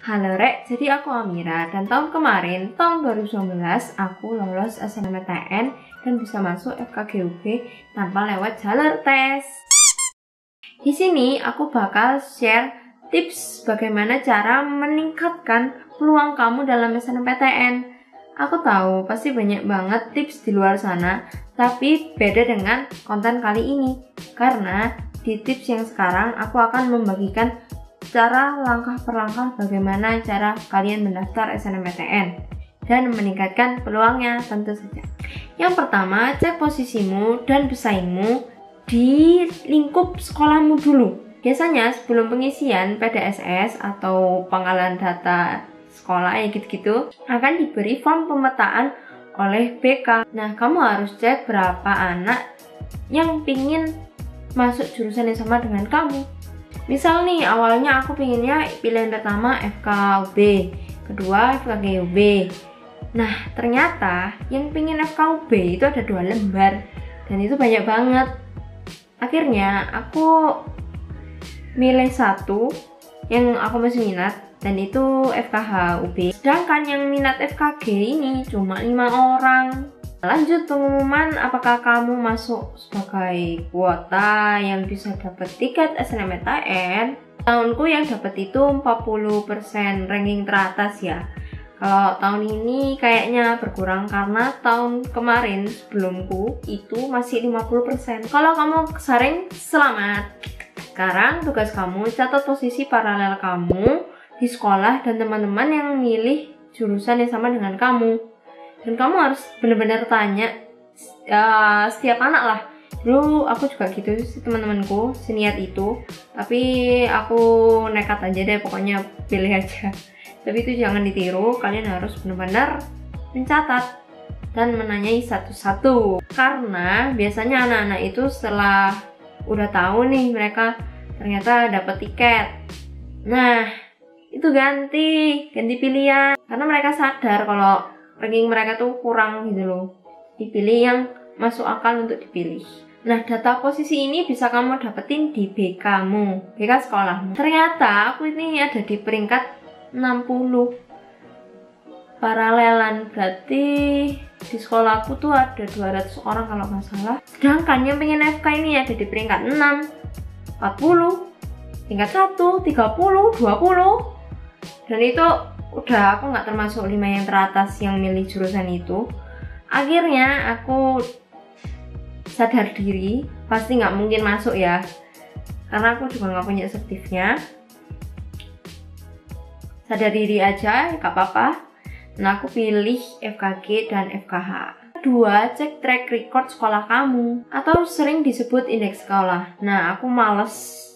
Halo Rek, jadi aku Amira dan tahun kemarin, tahun 2019, aku lolos SNMPTN dan bisa masuk FKGUB tanpa lewat jalur tes. Di sini aku bakal share tips bagaimana cara meningkatkan peluang kamu dalam SNMPTN. Aku tahu pasti banyak banget tips di luar sana, tapi beda dengan konten kali ini. Karena di tips yang sekarang aku akan membagikan cara langkah per langkah bagaimana cara kalian mendaftar SNMPTN dan meningkatkan peluangnya tentu saja. Yang pertama, cek posisimu dan pesaingmu di lingkup sekolahmu dulu. Biasanya sebelum pengisian PDSS atau penggalan data sekolah ya gitu-gitu akan diberi form pemetaan oleh BK. Nah, kamu harus cek berapa anak yang pingin masuk jurusan yang sama dengan kamu. Misal nih, awalnya aku pinginnya pilihan pertama FKUB, kedua FKGUB. Nah, ternyata yang pingin FKUB itu ada 2 lembar dan itu banyak banget. Akhirnya aku milih satu yang aku masih minat dan itu FKHUB. Sedangkan yang minat FKG ini cuma 5 orang. Lanjut pengumuman apakah kamu masuk sebagai kuota yang bisa dapat tiket SNMPTN. Tahunku yang dapat itu 40% ranking teratas ya. Kalau tahun ini kayaknya berkurang karena tahun kemarin sebelumku itu masih 50%. Kalau kamu kesaring, selamat. Sekarang tugas kamu catat posisi paralel kamu di sekolah dan teman-teman yang milih jurusan yang sama dengan kamu. Dan kamu harus benar-benar tanya setiap anak lah. Dulu aku juga gitu sih, teman-temanku seniat itu. Tapi aku nekat aja deh, pokoknya pilih aja. Tapi itu jangan ditiru, kalian harus benar-benar mencatat dan menanyai satu-satu. Karena biasanya anak-anak itu setelah udah tahu nih mereka ternyata dapat tiket, nah itu ganti pilihan. Karena mereka sadar kalau ranking mereka tuh kurang gitu loh, dipilih yang masuk akal untuk dipilih. Nah, data posisi ini bisa kamu dapetin di BK-mu, BK sekolahmu. Ternyata aku ini ada di peringkat 60 paralelan, berarti di sekolahku tuh ada 200 orang kalau nggak salah. Sedangkan yang pengen FK ini ada di peringkat 6, 40, tingkat 1, 30, 20. Dan itu udah aku nggak termasuk 5 yang teratas yang milih jurusan itu. Akhirnya aku sadar diri pasti nggak mungkin masuk ya, karena aku juga nggak punya sertifnya. Sadar diri aja, nggak apa-apa. Nah, aku pilih FKG dan FKH. Kedua, cek track record sekolah kamu atau sering disebut indeks sekolah. Nah, aku males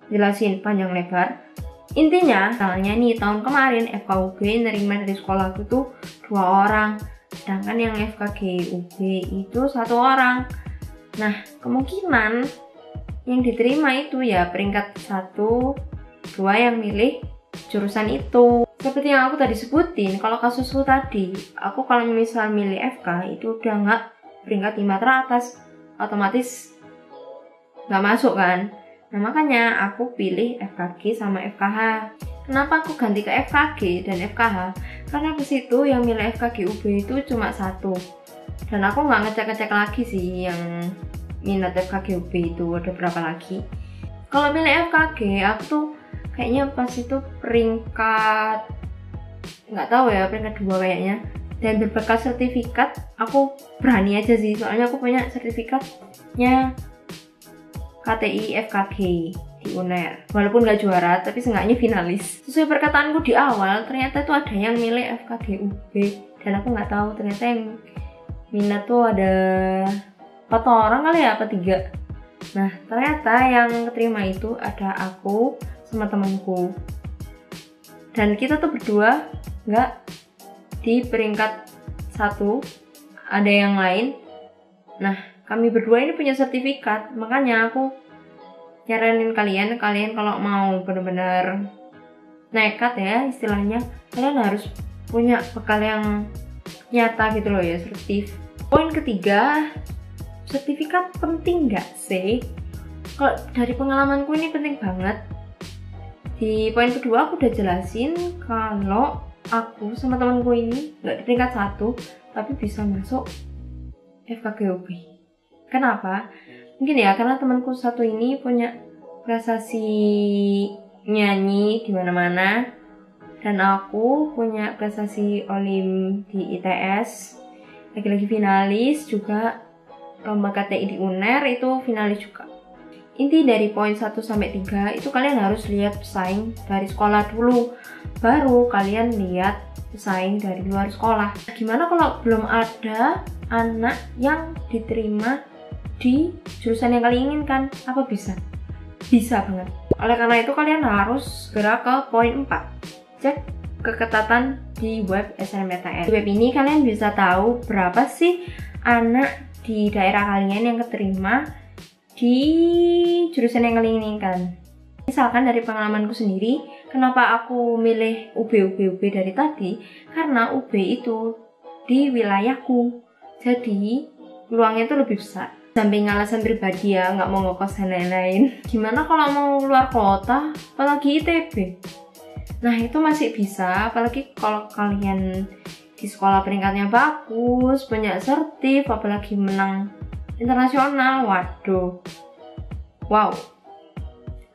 jelasin panjang lebar. Intinya, misalnya nih tahun kemarin FKUB nerima dari sekolahku tuh 2 orang, sedangkan yang FKGUB itu 1 orang. Nah, kemungkinan yang diterima itu ya peringkat 1, 2 yang milih jurusan itu. Seperti yang aku tadi sebutin, kalau kasusku tadi, aku kalau misal milih FK itu udah nggak peringkat 5 teratas, otomatis nggak masuk kan. Nah, makanya aku pilih FKG sama FKH. Kenapa aku ganti ke FKG dan FKH? Karena ke situ yang milih FKGUB itu cuma 1. Dan aku nggak ngecek-ngecek lagi sih yang minat FKGUB itu ada berapa lagi. Kalau milih FKG, aku tuh kayaknya pas itu peringkat, nggak tahu ya, peringkat 2 kayaknya. Dan berbekal sertifikat, aku berani aja sih, soalnya aku punya sertifikatnya KTI FKG di UNER. Walaupun gak juara, tapi seenggaknya finalis. Sesuai perkataanku di awal, ternyata tuh ada yang milih FKGUB dan aku nggak tahu ternyata yang minat tuh ada 4 orang kali ya, apa 3. Nah, ternyata yang keterima itu ada aku sama temanku. Dan kita tuh berdua nggak di peringkat 1, ada yang lain. Nah, kami berdua ini punya sertifikat, makanya aku nyaranin kalian kalau mau benar-benar nekat ya istilahnya, kalian harus punya bekal yang nyata gitu loh ya, sertif. Poin ketiga, sertifikat penting nggak sih? Kalau dari pengalamanku ini penting banget. Di poin kedua aku udah jelasin kalau aku sama temanku ini nggak di peringkat 1 tapi bisa masuk FKGUB. Kenapa? Mungkin ya karena temanku satu ini punya prestasi nyanyi di mana-mana, dan aku punya prestasi olim di ITS, lagi-lagi finalis juga lomba KTI di UNER itu finalis juga. Inti dari poin 1 sampai 3 itu kalian harus lihat pesaing dari sekolah dulu, baru kalian lihat pesaing dari luar sekolah. Gimana kalau belum ada anak yang diterima di jurusan yang kalian inginkan? Apa bisa? Bisa banget. Oleh karena itu kalian harus segera ke poin 4. Cek keketatan di web SNMPTN. Di web ini kalian bisa tahu berapa sih anak di daerah kalian yang keterima di jurusan yang kalian inginkan. Misalkan dari pengalamanku sendiri, kenapa aku milih UB dari tadi? Karena UB itu di wilayahku, jadi peluangnya itu lebih besar. Samping alasan pribadi ya, nggak mau ngekos dan lain-lain. Gimana kalau mau keluar kota, apalagi ITB? Nah itu masih bisa, apalagi kalau kalian di sekolah peringkatnya bagus, punya sertif, apalagi menang internasional, waduh, wow.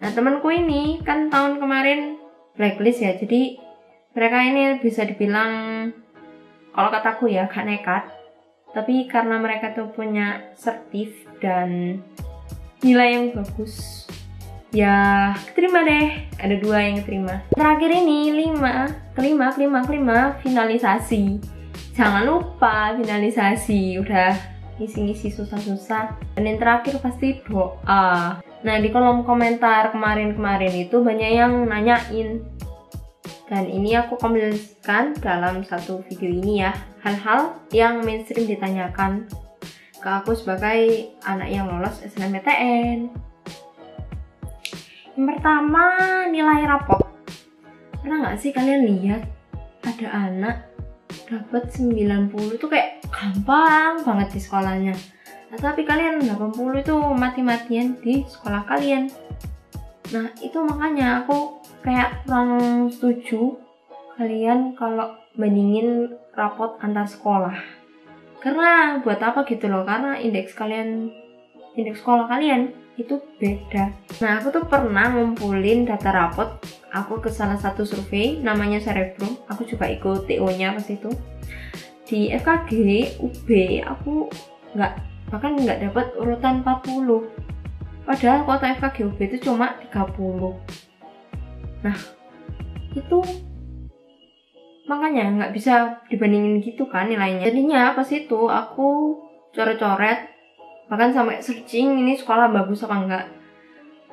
Nah temanku ini kan tahun kemarin blacklist ya, jadi mereka ini bisa dibilang, kalau kataku ya, gak nekat. Tapi karena mereka tuh punya sertif dan nilai yang bagus, ya keterima deh. Ada 2 yang keterima. Terakhir ini kelima finalisasi. Jangan lupa finalisasi. Udah ngisi-ngisi susah-susah. Dan yang terakhir pasti doa. Nah di kolom komentar kemarin itu banyak yang nanyain, dan ini aku kompilasikan dalam satu video ini ya, hal-hal yang mainstream ditanyakan ke aku sebagai anak yang lolos SNMPTN. Yang pertama, nilai rapot. Pernah nggak sih kalian lihat ada anak dapat 90 itu kayak gampang banget di sekolahnya, nah, tapi kalian 80 itu mati-matian di sekolah kalian. Nah itu makanya aku kayak kurang setuju kalian kalau bandingin rapot antar sekolah. Karena buat apa gitu loh, karena indeks sekolah kalian itu beda. Nah aku tuh pernah ngumpulin data rapot aku ke salah satu survei namanya Cerebrum. Aku juga ikut TO-nya pas itu. Di FKG UB aku bahkan nggak dapat urutan 40. Padahal kuota FKG UB itu cuma 30. Nah itu makanya nggak bisa dibandingin gitu kan nilainya. Jadinya pas itu aku coret-coret, bahkan sampai searching ini sekolah bagus apa enggak.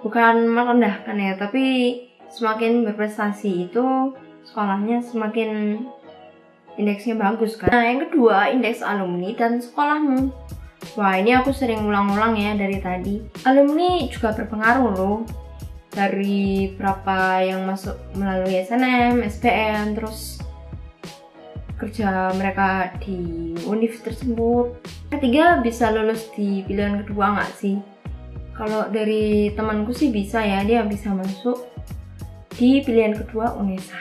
Bukan merendahkan ya, tapi semakin berprestasi itu sekolahnya semakin indeksnya bagus kan. Nah yang kedua, indeks alumni dan sekolahmu. Wah ini aku sering ulang-ulang ya dari tadi. Alumni juga berpengaruh loh, dari berapa yang masuk melalui SNM, SBM, terus kerja mereka di univ tersebut. Ketiga, bisa lulus di pilihan kedua nggak sih? Kalau dari temanku sih bisa ya, dia bisa masuk di pilihan kedua UNESA.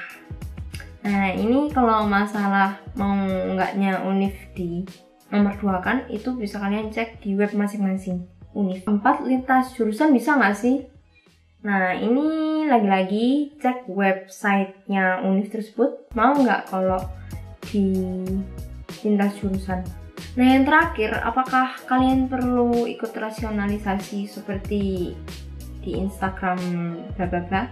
Nah ini kalau masalah mau nggaknya univ di nomor 2 kan, itu bisa kalian cek di web masing-masing univ. 4, lintas jurusan bisa nggak sih? Nah ini lagi-lagi cek websitenya univ tersebut, mau nggak kalau di lintas jurusan. Nah yang terakhir, apakah kalian perlu ikut rasionalisasi seperti di Instagram bla bla bla?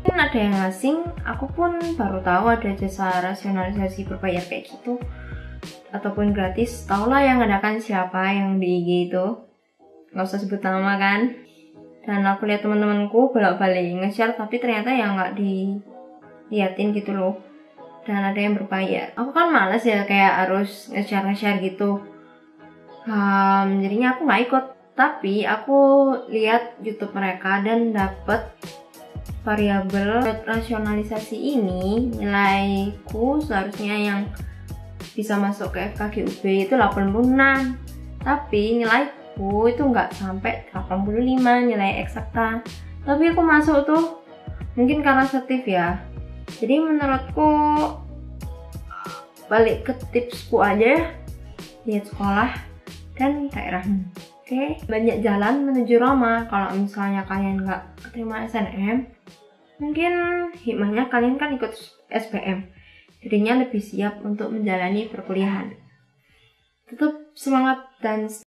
Mungkin ada yang asing, aku pun baru tahu ada jasa rasionalisasi berbayar kayak gitu, ataupun gratis. Taulah yang ngadakan siapa yang di IG itu, nggak usah sebut nama kan. Dan aku lihat teman-temanku bolak-balik nge-share, tapi ternyata ya nggak diliatin gitu loh. Dan ada yang berbayar. Aku kan males ya kayak harus nge-share gitu. Jadinya aku nggak ikut. Tapi aku lihat YouTube mereka dan dapet variabel rasionalisasi ini, nilaiku seharusnya yang bisa masuk ke FKG UB itu 86. Tapi nilaiku itu nggak sampai 85 nilai eksakta. Tapi aku masuk tuh Mungkin karena setif ya. Jadi menurutku balik ke tipsku aja, lihat sekolah dan daerahmu. Oke, banyak jalan menuju Roma. Kalau misalnya kalian nggak keterima SNM, mungkin hikmahnya kalian kan ikut SBM, jadinya lebih siap untuk menjalani perkuliahan. Tetap semangat dan